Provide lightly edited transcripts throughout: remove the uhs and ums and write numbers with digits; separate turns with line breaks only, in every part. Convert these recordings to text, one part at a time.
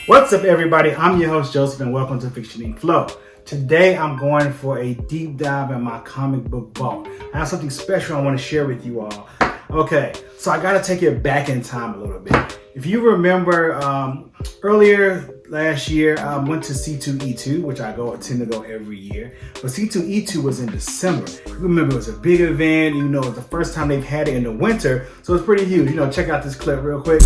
What's up, everybody? I'm your host, Joseph, and welcome to Fiction Ink Flow. Today, I'm going for a deep dive in my comic book vault. I have something special I want to share with you all. Okay, so I got to take it back in time a little bit. If you remember, earlier last year, I went to C2E2, which I tend to go every year. But C2E2 was in December. You remember, it was a big event. You know, it was the first time they've had it in the winter, so it's pretty huge. You know, check out this clip real quick.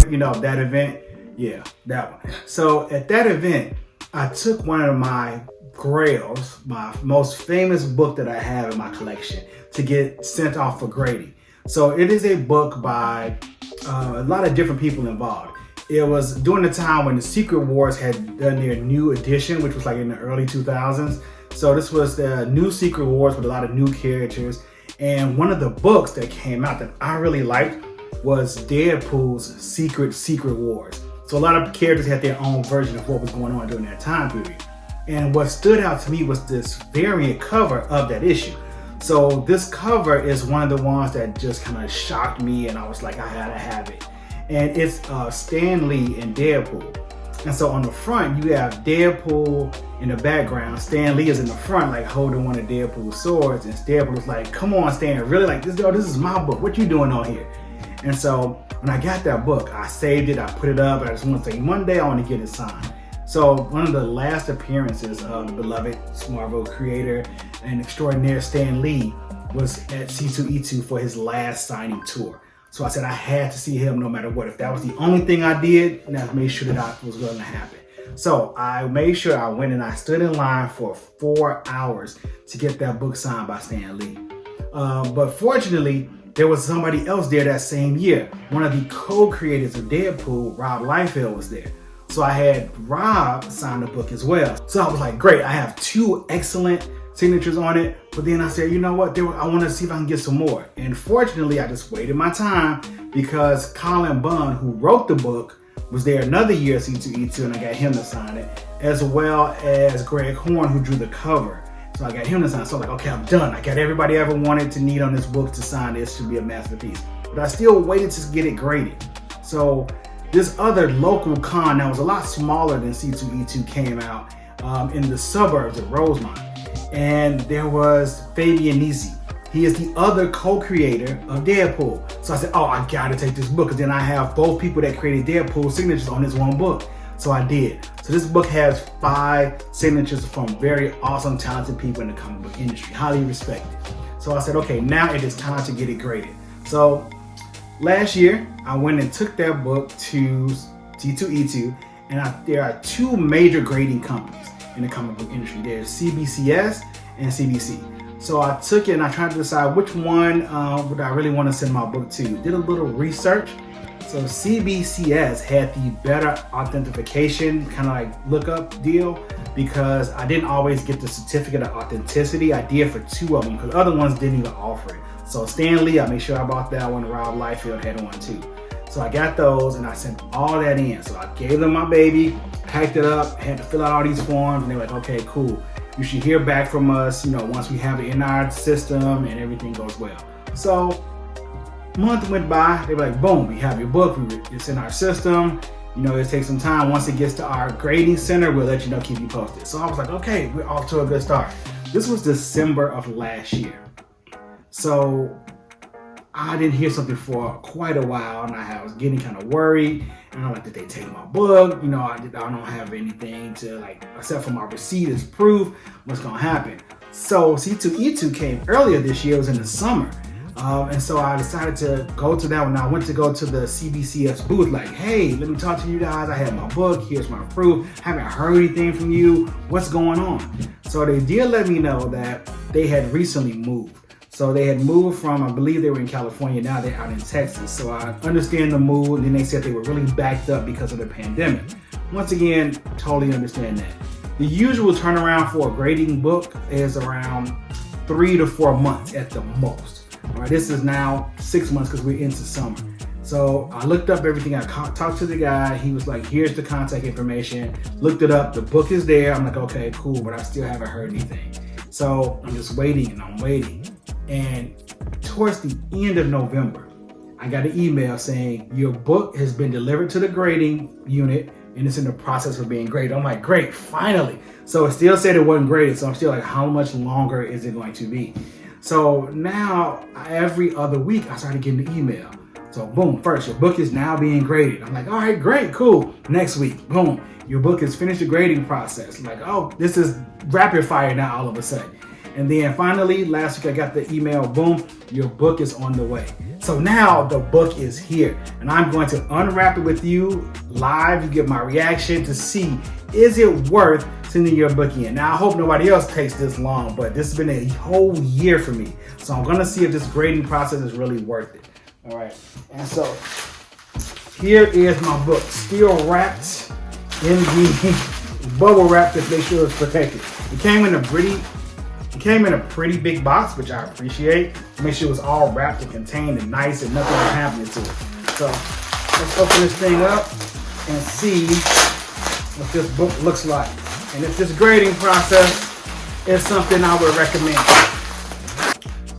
You know, that event, yeah, that one. So at that event, I took one of my grails, my most famous book that I have in my collection, to get sent off for grading. So it is a book by a lot of different people involved. It was during the time when the Secret Wars had done their new edition, which was like in the early 2000s. So this was the new Secret Wars with a lot of new characters. And one of the books that came out that I really liked was Deadpool's Secret Wars. So a lot of characters had their own version of what was going on during that time period. And what stood out to me was this variant cover of that issue. So this cover is one of the ones that just kind of shocked me, and I was like, I gotta have it. And it's Stan Lee and Deadpool. And so on the front, you have Deadpool in the background. Stan Lee is in the front, like holding one of Deadpool's swords. And Deadpool's like, come on, Stan, really? Like, this is my book. What you doing on here? And so when I got that book, I saved it, I put it up, and I just want to say, one day I want to get it signed. So one of the last appearances of the beloved Marvel creator and extraordinaire Stan Lee was at C2E2 for his last signing tour. So I said I had to see him no matter what. If that was the only thing I did, and I made sure that that was going to happen. So I made sure I went and I stood in line for 4 hours to get that book signed by Stan Lee. But fortunately, there was somebody else there that same year. One of the co-creators of Deadpool, Rob Liefeld, was there. So I had Rob sign the book as well. So I was like, great, I have two excellent signatures on it. But then I said, you know what, I want to see if I can get some more. And fortunately, I just waited my time because Colin Bunn, who wrote the book, was there another year at C2E2, and I got him to sign it, as well as Greg Horn, who drew the cover. So I got him to sign. So I'm like, okay, I'm done. I got everybody I ever wanted to need on this book to sign. This should be a masterpiece. But I still waited to get it graded. So this other local con that was a lot smaller than C2E2 came out in the suburbs of Rosemont. And there was Fabian Nisi. He is the other co-creator of Deadpool. So I said, oh, I gotta take this book, because then I have both people that created Deadpool signatures on this one book. So I did. So this book has 5 signatures from very awesome, talented people in the comic book industry, highly respected. So I said, okay, now it is time to get it graded. So last year, I went and took that book to C2E2, and there are 2 major grading companies in the comic book industry. There's CBCS and CBC. So I took it and I tried to decide which one would I really want to send my book to. Did a little research. So CBCS had the better authentication kind of like lookup deal, because I didn't always get the certificate of authenticity. I did for 2 of them because other ones didn't even offer it. So Stan Lee, I made sure I bought that one. Rob Liefeld had one too. So I got those and I sent all that in. So I gave them my baby, packed it up, had to fill out all these forms, and they were like, okay, cool. You should hear back from us, once we have it in our system and everything goes well. So month went by, they were like, boom, we have your book, it's in our system. It takes some time. Once it gets to our grading center, we'll let you know, keep you posted. So I was like, okay, we're off to a good start. This was December of last year. So I didn't hear something for quite a while, and I was getting kind of worried. And I'm like, did they take my book? I don't have anything to except for my receipt as proof. What's gonna happen? So C2E2 came earlier this year. It was in the summer. And so I decided to go to that one. I went to go to the CBCS booth, like, hey, let me talk to you guys. I have my book. Here's my proof. Haven't heard anything from you. What's going on? So they did let me know that they had recently moved. So they had moved from, I believe they were in California. Now they're out in Texas. So I understand the move. And then they said they were really backed up because of the pandemic. Once again, totally understand that. The usual turnaround for a grading book is around 3 to 4 months at the most. All right, this is now 6 months because we're into summer. So I looked up everything. I talked to the guy. He was like, here's the contact information. Looked it up. The book is there. I'm like, okay, cool, but I still haven't heard anything. So I'm just waiting and I'm waiting. And towards the end of November, I got an email saying your book has been delivered to the grading unit and it's in the process of being graded. I'm like, great, finally. So it still said it wasn't graded. So I'm still like, how much longer is it going to be? So now every other week I started getting the email. So boom, first, your book is now being graded. I'm like, all right, great, cool. Next week, boom, your book has finished the grading process. I'm like, oh, this is rapid fire now all of a sudden. And then finally, last week I got the email, boom, your book is on the way. So now the book is here and I'm going to unwrap it with you live. You get my reaction to see, is it worth sending your book in? Now I hope nobody else takes this long, but this has been a whole year for me. So I'm gonna see if this grading process is really worth it. All right, and so here is my book, still wrapped in the bubble wrap to make sure it's protected. It came in a pretty big box, which I appreciate. Make sure it was all wrapped and contained and nice and nothing was happening to it. So let's open this thing up and see what this book looks like. And if this grading process is something I would recommend.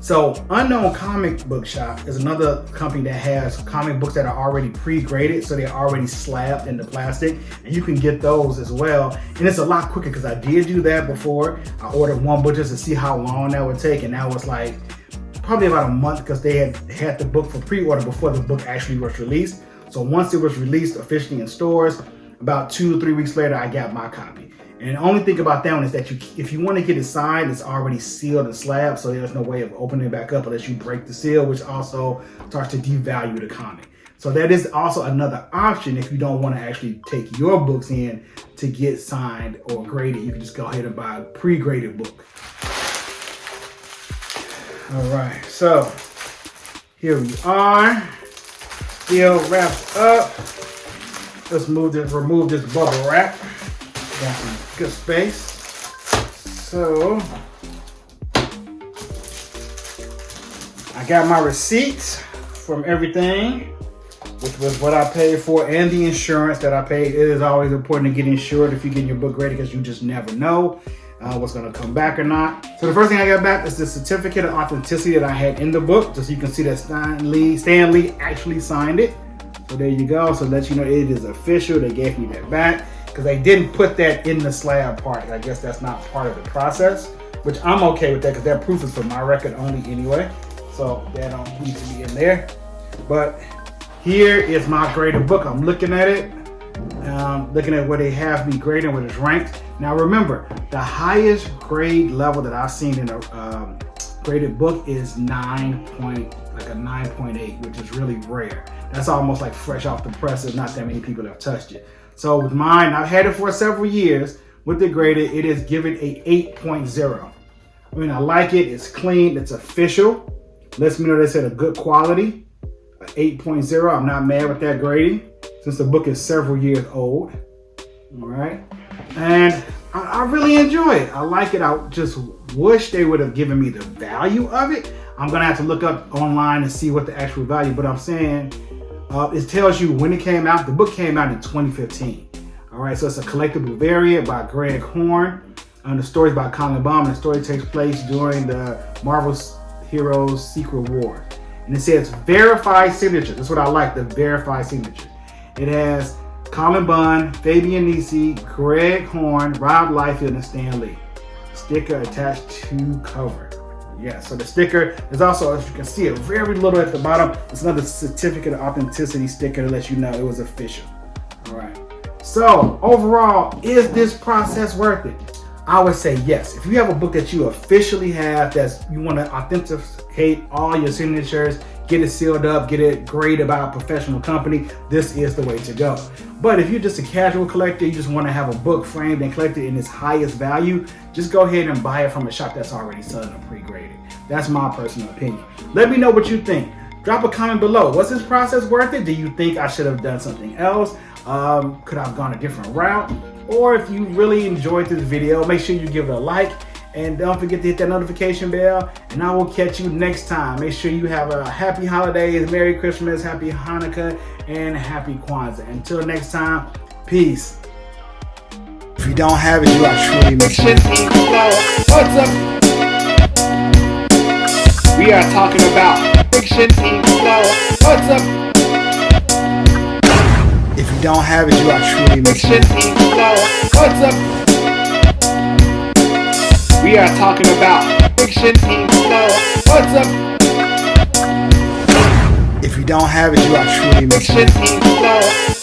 So Unknown Comic Book Shop is another company that has comic books that are already pre-graded, so they're already slabbed into plastic, and you can get those as well. And it's a lot quicker because I did do that before. I ordered one book just to see how long that would take, and that was like probably about a month because they had the book for pre-order before the book actually was released. So once it was released officially in stores, about 2 or 3 weeks later, I got my copy. And the only thing about that one is that if you want to get it signed, it's already sealed and slabbed, so there's no way of opening it back up unless you break the seal, which also starts to devalue the comic. So that is also another option if you don't want to actually take your books in to get signed or graded. You can just go ahead and buy a pre-graded book. All right, so here we are, still wrapped up. Let's remove this bubble wrap. Got some good space. So I got my receipts from everything, which was what I paid for, and the insurance that I paid. It is always important to get insured if you get your book ready because you just never know what's going to come back or not. So the first thing I got back is the certificate of authenticity that I had in the book, just so you can see that Stan Lee actually signed it. So there you go. So let you know it is official. They gave me that back because they didn't put that in the slab part. I guess that's not part of the process, which I'm okay with that because that proof is for my record only anyway. So that don't need to be in there. But here is my graded book. I'm looking at it. Looking at where they have me grading, where it's ranked. Now remember, the highest grade level that I've seen in a graded book is 9.8, which is really rare. That's almost like fresh off the press. There's not that many people have touched it. So with mine, I've had it for several years. With the graded, it is given a 8.0. I mean, I like it. It's clean. It's official. Lets me know they said a good quality. 8.0. I'm not mad with that grading since the book is several years old. All right. And I really enjoy it. I like it. I just wish they would have given me the value of it. I'm going to have to look up online and see what the actual value, but I'm saying it tells you when it came out. The book came out in 2015. All right. So it's a collectible variant by Greg Horn. The story is by Colin Baum. And the story takes place during the Marvel Heroes Secret War. And it says verified signature. That's what I like, the verified signature. It has Colin Bunn, Fabian Nisi, Greg Horn, Rob Liefeld, and Stan Lee. Sticker attached to cover. Yeah, so the sticker is also, as you can see, it very little at the bottom. It's another certificate of authenticity sticker to let you know it was official. All right. So overall, is this process worth it? I would say yes. If you have a book that you officially have, that you want to authenticate all your signatures, get it sealed up, get it graded by a professional company, this is the way to go. But if you're just a casual collector, you just want to have a book framed and collected in its highest value, just go ahead and buy it from a shop that's already selling it pre-graded. That's my personal opinion. Let me know what you think. Drop a comment below. Was this process worth it? Do you think I should have done something else? Could I have gone a different route? Or if you really enjoyed this video, make sure you give it a like. And don't forget to hit that notification bell. And I will catch you next time. Make sure you have a happy holidays, Merry Christmas, Happy Hanukkah, and Happy Kwanzaa. Until next time, peace. If you don't have it, you are truly missing. What's up? We We are talking about fiction ink flow. What's up? If you don't have it, you are truly missing out. Fiction ink flow. What's up? We are talking about fiction ink flow. What's up? If you don't have it, you are truly missing out. Fiction ink flow.